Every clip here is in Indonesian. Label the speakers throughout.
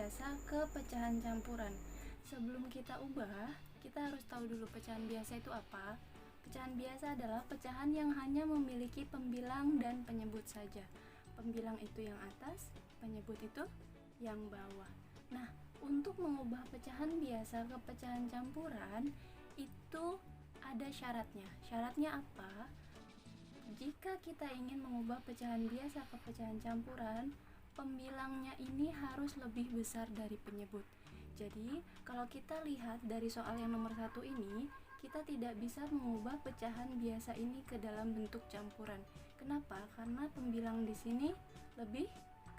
Speaker 1: biasa ke pecahan campuran. Sebelum kita ubah, kita harus tahu dulu pecahan biasa itu apa. Pecahan biasa adalah pecahan yang hanya memiliki pembilang dan penyebut saja. Pembilang itu yang atas, penyebut itu yang bawah. Nah, untuk mengubah pecahan biasa ke pecahan campuran itu ada syaratnya. Syaratnya apa? Jika kita ingin mengubah pecahan biasa ke pecahan campuran, pembilangnya ini harus lebih besar dari penyebut. Jadi, kalau kita lihat dari soal yang nomor 1 ini, kita tidak bisa mengubah pecahan biasa ini ke dalam bentuk campuran. Kenapa? Karena pembilang di sini lebih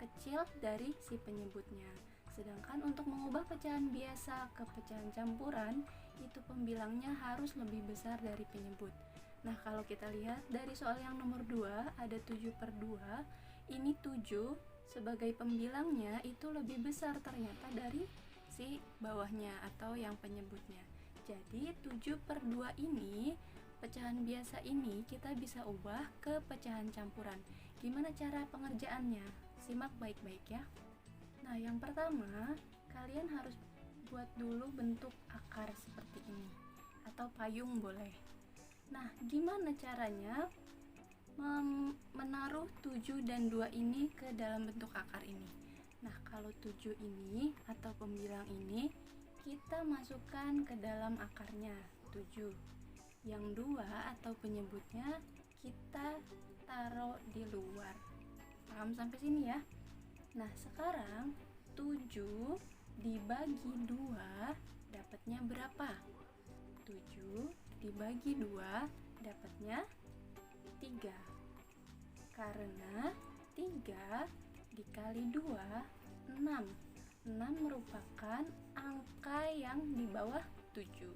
Speaker 1: kecil dari si penyebutnya. Sedangkan untuk mengubah pecahan biasa ke pecahan campuran, itu pembilangnya harus lebih besar dari penyebut. Nah, kalau kita lihat dari soal yang nomor 2, ada 7/2, ini 7 sebagai pembilangnya itu lebih besar ternyata dari si bawahnya atau yang penyebutnya. Jadi 7/2 ini, pecahan biasa ini kita bisa ubah ke pecahan campuran. Gimana cara pengerjaannya? Simak baik-baik ya. Nah, yang pertama, kalian harus buat dulu bentuk akar seperti ini, atau payung boleh. Nah, gimana caranya menaruh 7 dan 2 ini ke dalam bentuk akar ini? Nah, kalau 7 ini atau pembilang ini, kita masukkan ke dalam akarnya 7. Yang 2 atau penyebutnya kita taruh di luar. Paham sampai sini ya? Nah, sekarang 7 dibagi 2 dapatnya berapa? 7 dibagi 2 dapatnya 3. Karena 3 dikali 2, 6. 6 merupakan angka yang di bawah 7.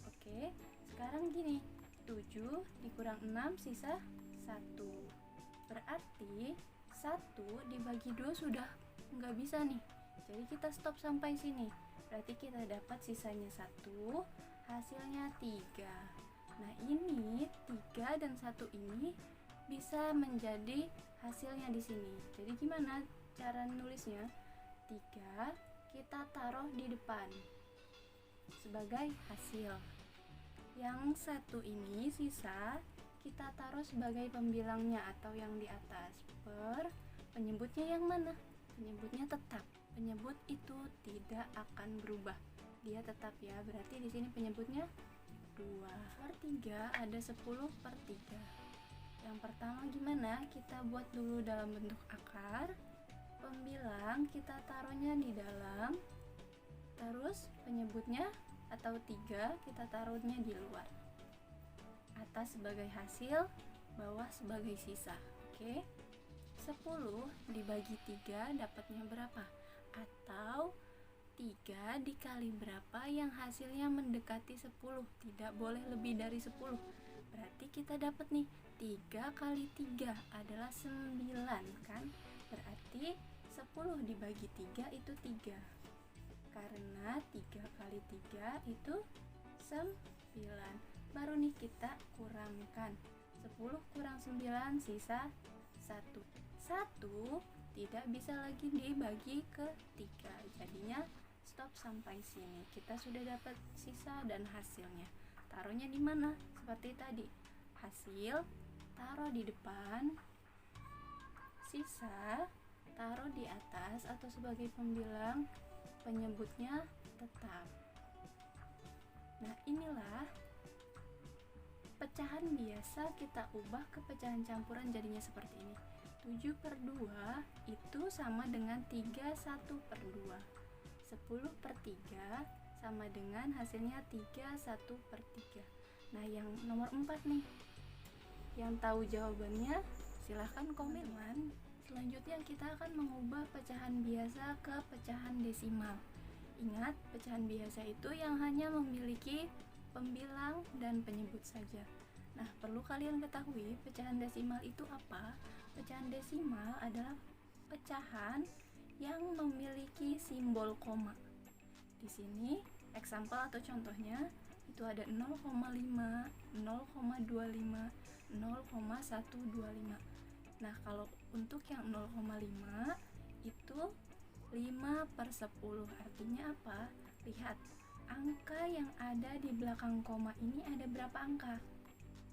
Speaker 1: Oke, sekarang gini, 7 dikurang 6 sisa 1. Berarti 1 dibagi 2 sudah nggak bisa nih. Jadi kita stop sampai sini. Berarti kita dapat sisanya 1, hasilnya 3. Nah, ini 3 dan 1 ini bisa menjadi hasilnya di sini. Jadi gimana cara nulisnya? 3 kita taruh di depan sebagai hasil. Yang 1 ini sisa kita taruh sebagai pembilangnya atau yang di atas. Penyebutnya yang mana? Penyebutnya tetap. Penyebut itu tidak akan berubah. Dia tetap ya. Berarti di sini penyebutnya 2/3 ada 10/3. Yang pertama gimana? Kita buat dulu dalam bentuk akar. Pembilang kita taruhnya di dalam. Terus penyebutnya atau 3 kita taruhnya di luar. Atas sebagai hasil, bawah sebagai sisa. Oke. 10 dibagi 3 dapatnya berapa? Atau 3 dikali berapa yang hasilnya mendekati 10, tidak boleh lebih dari 10. Berarti kita dapat nih 3 kali 3 adalah 9 kan? Berarti 10 dibagi 3 itu 3. Karena 3 kali 3 itu 9. Baru nih kita kurangkan. 10 kurang 9 sisa 1. 1 tidak bisa lagi dibagi ke 3. Jadinya stop sampai sini. Kita sudah dapat sisa dan hasilnya. Taruhnya di mana? Seperti tadi. Hasil taruh di depan, sisa taruh di atas atau sebagai pembilang, penyebutnya tetap. Nah, inilah pecahan biasa kita ubah ke pecahan campuran jadinya seperti ini. 7/2 itu sama dengan 3/1/2. 10/3 sama dengan hasilnya 3/1/3. Nah, yang nomor 4 nih, yang tahu jawabannya silahkan komen. Selanjutnya kita akan mengubah pecahan biasa ke pecahan desimal. Ingat, pecahan biasa itu yang hanya memiliki pembilang dan penyebut saja. Nah, perlu kalian ketahui pecahan desimal itu apa? Pecahan desimal adalah pecahan yang memiliki simbol koma. Di sini example atau contohnya itu ada 0,5, 0,25, 0,125. Nah, kalau untuk yang 0,5 itu 5/10. Artinya apa? Lihat, angka yang ada di belakang koma ini ada berapa angka?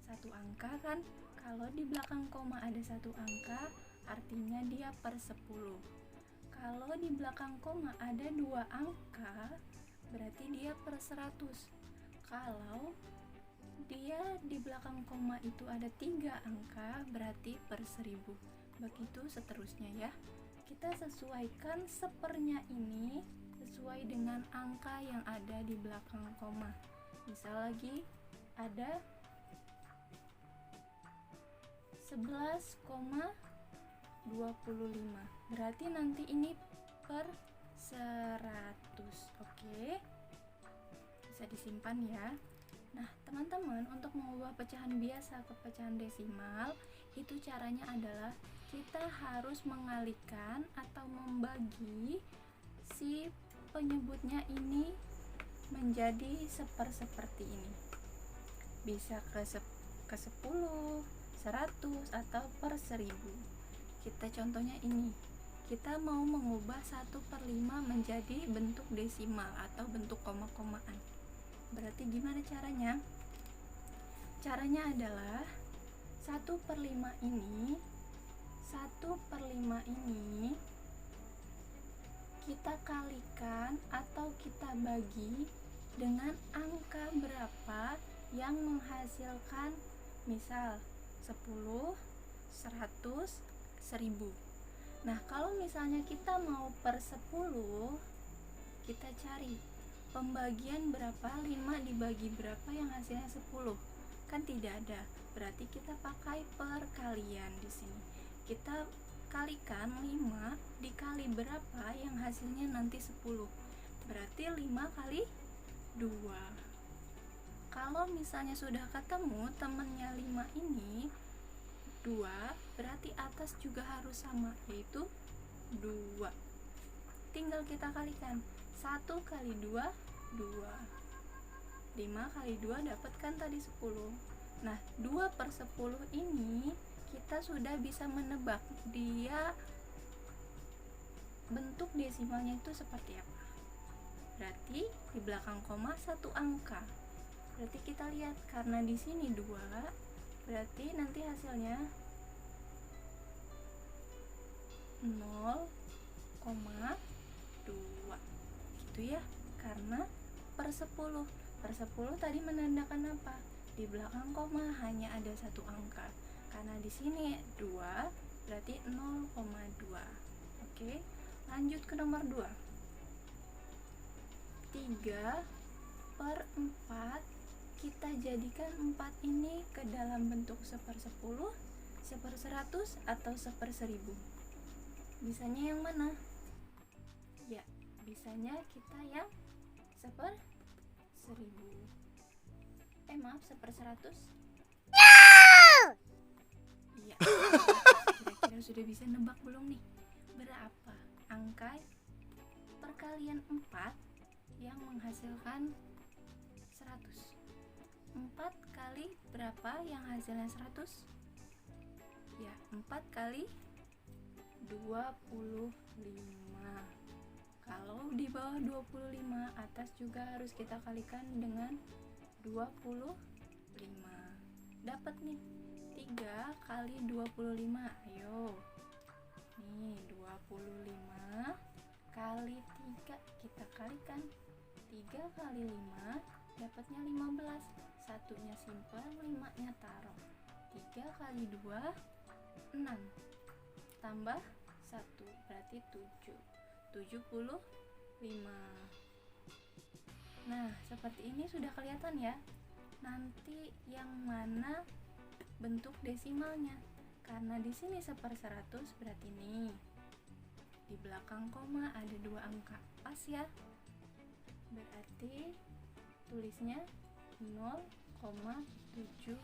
Speaker 1: Satu angka kan? Kalau di belakang koma ada satu angka, artinya dia per 10. Kalau di belakang koma ada dua angka, berarti dia per 100. Kalau dia di belakang koma itu ada 3 angka, berarti per 1000. Begitu seterusnya ya. Kita sesuaikan sepernya ini sesuai dengan angka yang ada di belakang koma. Misal lagi ada 11,25. Berarti nanti ini per 100. Oke. Bisa disimpan ya. Nah, teman-teman, untuk mengubah pecahan biasa ke pecahan desimal, itu caranya adalah kita harus mengalihkan atau membagi si penyebutnya ini menjadi seperti ini. Bisa ke 10, 100 atau per 1000. Kita contohnya ini. Kita mau mengubah 1/5 menjadi bentuk desimal atau bentuk koma-komaan. Berarti gimana caranya? Caranya adalah 1/5 ini kita kalikan atau kita bagi dengan angka berapa yang menghasilkan, misal 10, 100, 1000. Nah, kalau misalnya kita mau per 10, kita cari pembagian berapa, 5 dibagi berapa yang hasilnya 10. Kan tidak ada. Berarti kita pakai perkalian di sini. Kita kalikan 5 dikali berapa yang hasilnya nanti 10. Berarti 5 kali 2. Kalau misalnya sudah ketemu temennya 5 ini 2, berarti atas juga harus sama, yaitu 2. Tinggal kita kalikan. 1 kali 2, 2. 5 kali 2 dapatkan tadi 10. Nah, 2/10 ini kita sudah bisa menebak dia bentuk desimalnya itu seperti apa. Berarti di belakang koma satu angka. Berarti kita lihat, karena di sini 2, berarti nanti hasilnya 0,2 gitu ya, karena per 10. Per 10 tadi menandakan apa? Di belakang koma hanya ada satu angka. Karena di sini 2, berarti 0,2. Oke, lanjut ke nomor 2. 3/4 kita jadikan 4 ini ke dalam bentuk 1/10, 1/100 atau 1/1000. Bisanya yang mana? Ya, bisanya kita yang 1/1000. Maaf, 1/100. Iya. Kira-kira sudah bisa nebak belum nih? Berapa angka perkalian 4 yang menghasilkan 100? 4 kali berapa yang hasilnya 100? Ya, 4 kali 25. Kalau di bawah 25, atas juga harus kita kalikan dengan 25. Dapat nih 3 kali 25. Ayo. Nih, 25 kali 3 kita kalikan. 3 kali 5 dapatnya 15. Satunya simpan, 5-nya taruh. 3 kali 2, 6. Tambah 1, berarti 7. 75. Nah, seperti ini sudah kelihatan ya. Nanti yang mana bentuk desimalnya. Karena di sini 1/100, berarti nih di belakang koma ada 2 angka. Pas ya? Berarti tulisnya 0,75.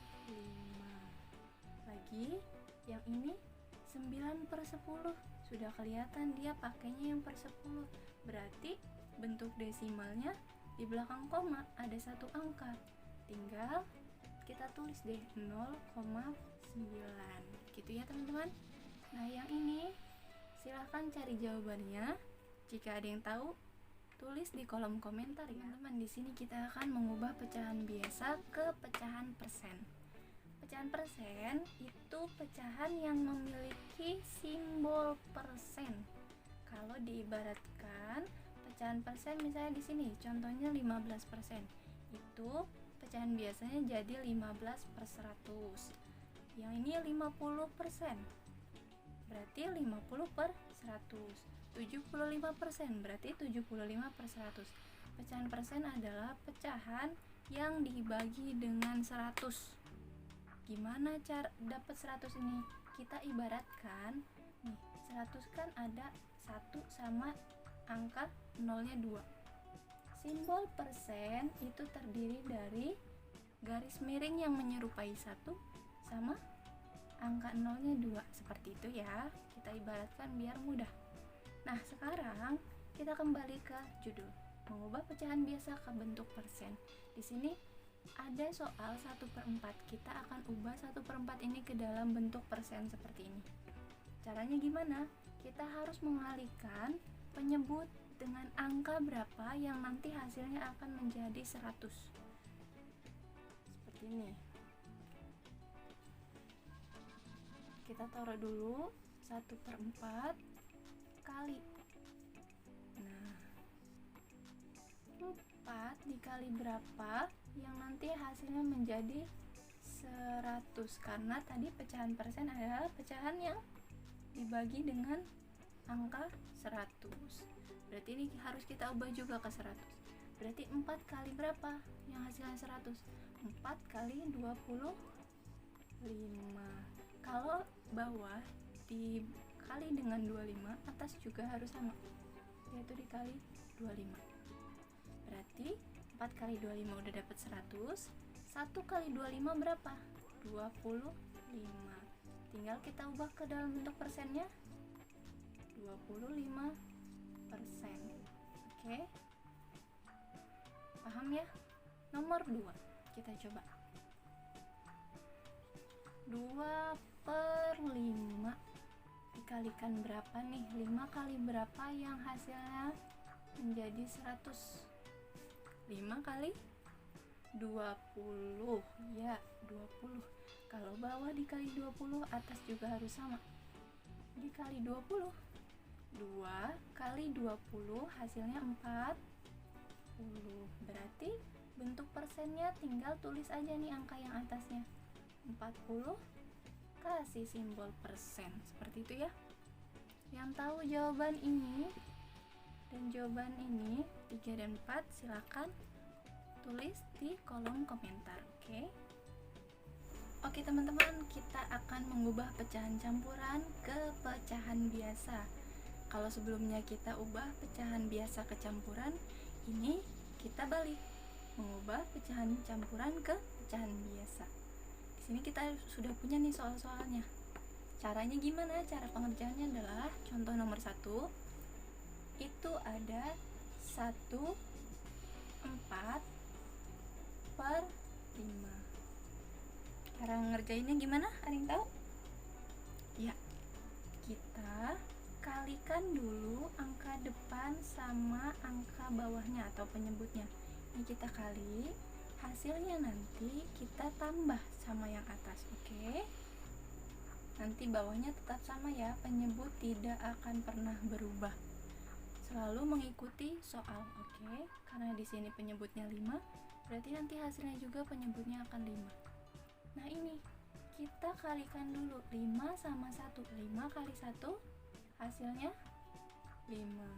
Speaker 1: Lagi yang ini 9/10. Sudah kelihatan dia pakainya yang per 10. Berarti bentuk desimalnya di belakang koma ada satu angka. Tinggal kita tulis deh 0,9. Gitu ya teman-teman. Nah, yang ini silahkan cari jawabannya Jika ada yang tahu, tulis di kolom komentar ya. Teman-teman, di sini kita akan mengubah pecahan biasa ke pecahan persen. Pecahan persen itu pecahan yang memiliki simbol persen. Kalau diibaratkan pecahan persen misalnya di sini, contohnya 15%. Itu pecahan biasanya jadi 15/100. Yang ini 50%. Berarti 50/100. 75% berarti 75/100. Pecahan persen adalah pecahan yang dibagi dengan 100. Gimana cara dapat 100 ini? Kita ibaratkan nih, 100 kan ada 1 sama angka nolnya 2. Simbol persen itu terdiri dari garis miring yang menyerupai 1 sama angka nolnya 2. Seperti itu ya. Kita ibaratkan biar mudah. Nah, sekarang kita kembali ke judul, mengubah pecahan biasa ke bentuk persen. Di sini ada soal 1/4. Kita akan ubah 1/4 ini ke dalam bentuk persen seperti ini. Caranya gimana? Kita harus mengalihkan penyebut dengan angka berapa yang nanti hasilnya akan menjadi 100. Seperti ini. Kita taruh dulu 1/4 kali. Nah, 4 dikali berapa yang nanti hasilnya menjadi 100. Karena tadi pecahan persen adalah pecahan yang dibagi dengan angka 100. Berarti ini harus kita ubah juga ke 100. Berarti 4 kali berapa yang hasilnya 100? 4 kali 25. Kalau bawah dikali dengan 25, atas juga harus sama, yaitu dikali 25. Berarti 4 kali 25 udah dapat 100. 1 kali 25 berapa? 25. Tinggal kita ubah ke dalam bentuk persennya, 25%. Oke? Paham ya? Nomor 2, kita coba. 2/5 dikalikan berapa nih? 5 kali berapa yang hasilnya menjadi 100? 5 kali 20. Ya, 20. Kalau bawah dikali 20, atas juga harus sama, dikali 20. 2 kali 20 hasilnya 40. Berarti bentuk persennya tinggal tulis aja nih angka yang atasnya, 40, kasih simbol persen. Seperti itu ya. Yang tahu jawaban ini dan jawaban ini 3 dan 4 silakan tulis di kolom komentar. Oke teman-teman, kita akan mengubah pecahan campuran ke pecahan biasa. Kalau sebelumnya kita ubah pecahan biasa ke campuran, ini kita balik, mengubah pecahan campuran ke pecahan biasa. Di sini kita sudah punya nih soal-soalnya. Caranya gimana? Cara pengerjaannya adalah contoh nomor 1. Itu ada 1/4/5. Cara ngerjainnya gimana? Ada yang tahu? Ya, kita kalikan dulu angka depan sama angka bawahnya atau penyebutnya. Ini kita kali, hasilnya nanti kita tambah sama yang atas. Oke? Nanti bawahnya tetap sama ya, penyebut tidak akan pernah berubah. Selalu mengikuti soal. Oke? Karena di sini penyebutnya 5, berarti nanti hasilnya juga penyebutnya akan 5. Nah, ini kita kalikan dulu 5 sama 1. 5 kali 1 hasilnya 5.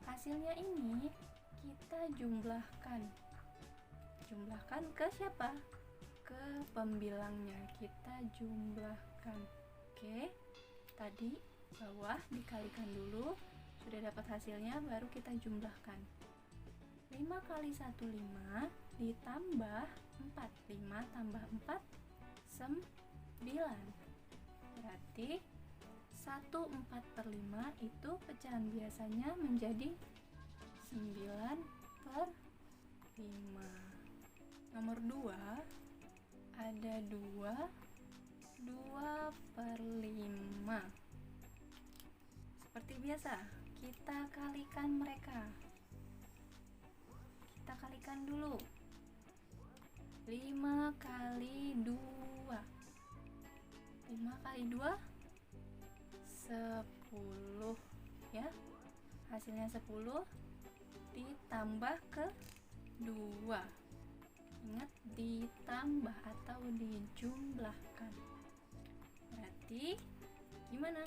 Speaker 1: Hasilnya ini kita jumlahkan. Jumlahkan ke siapa? Ke pembilangnya. Kita jumlahkan. Oke. Tadi bawah dikalikan dulu, sudah dapat hasilnya, baru kita jumlahkan. 5 kali 1 5 ditambah 4. 5 tambah 4 9. Berarti 1/4/5 itu pecahan biasanya menjadi 9/5. Nomor 2 ada 2/5. Seperti biasa, kita kalikan mereka. Kita kalikan dulu. 5 kali 2. 5 kali 2 10 ya. Hasilnya 10 ditambah ke 2. Ingat, ditambah atau dijumlahkan. Berarti gimana?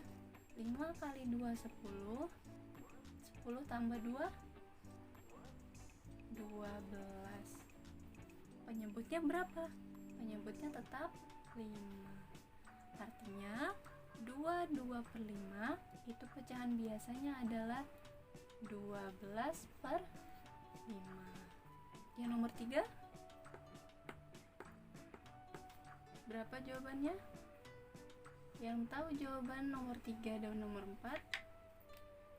Speaker 1: 5 kali 2 10. 10 tambah 2 12. Penyebutnya berapa? Penyebutnya tetap 5. Artinya 2/5 itu pecahan biasanya adalah 12/5. Yang nomor 3 berapa jawabannya? Yang tahu jawaban nomor 3 dan nomor 4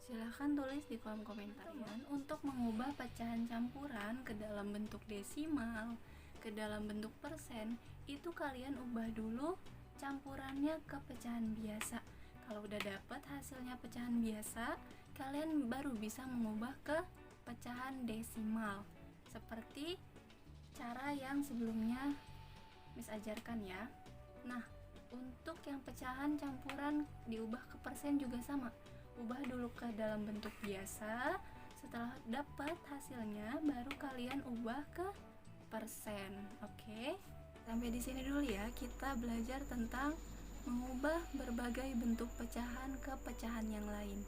Speaker 1: silahkan tulis di kolom komentar ya. Untuk mengubah pecahan campuran ke dalam bentuk desimal, ke dalam bentuk persen, itu kalian ubah dulu campurannya ke pecahan biasa. Kalau udah dapat hasilnya pecahan biasa, kalian baru bisa mengubah ke pecahan desimal seperti cara yang sebelumnya Miss ajarkan ya. Nah, untuk yang pecahan campuran diubah ke persen juga sama. Ubah dulu ke dalam bentuk biasa. Setelah dapat hasilnya, baru kalian ubah ke persen. Oke? Sampai di sini dulu ya. Kita belajar tentang mengubah berbagai bentuk pecahan ke pecahan yang lain.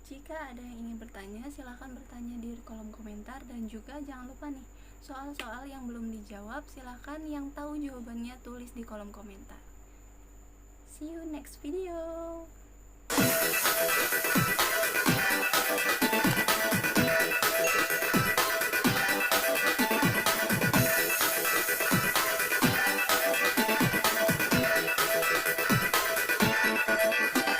Speaker 1: Jika ada yang ingin bertanya, silahkan bertanya di kolom komentar. Dan juga jangan lupa nih, soal-soal yang belum dijawab, silahkan yang tahu jawabannya tulis di kolom komentar. See you next video.